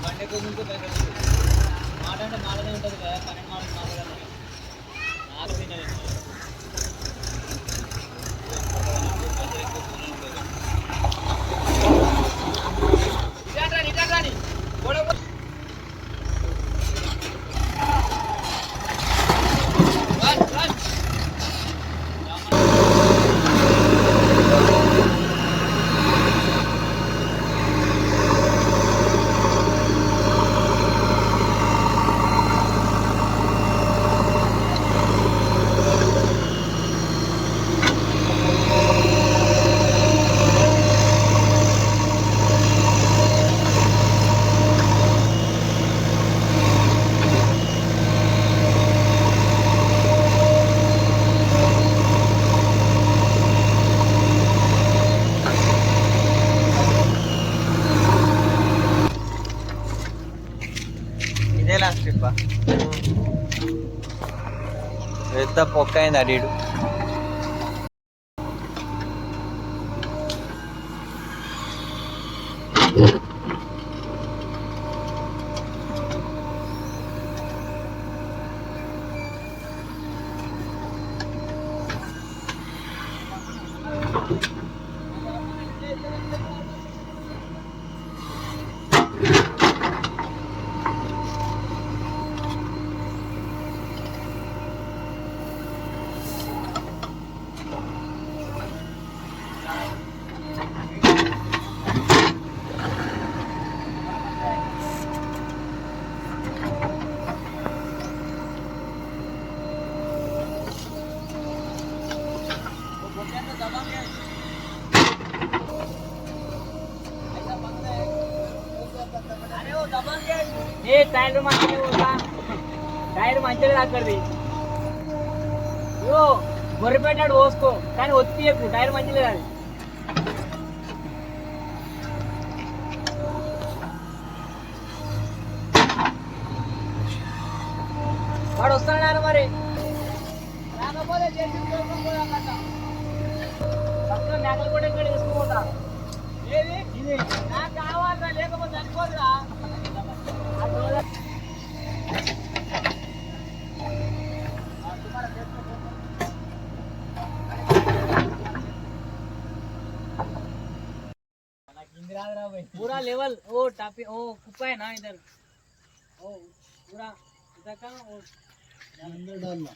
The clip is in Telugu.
బండికి ముందు మాట అంటే మాటనే ఉంటుంది కదా, 12 మాటలు మాట్లాడాలి నాకు తినది. ఇదే లాస్ట్ ట్రిప్ ఎంత పొక్క అయింది అడిడు. టైర్ మంచిగా టైర్ మంచిగా అక్కడిది గొర్రె పెట్టాడు పోసుకో, కానీ ఒత్తి టైర్ మంచిగా అది. వాడు వస్తున్నాడు మరి, రాకపోతే చేసి మేకలు కూడా ఇక్కడ తీసుకుపోతా. ఏది ఇది నాకు కావాలరా, లేకపోతే చనిపోదురా. पूरा लेवल ओ टापी ओ कुप्पा है ना इधर, ओ पूरा इधर का अंदर डालना।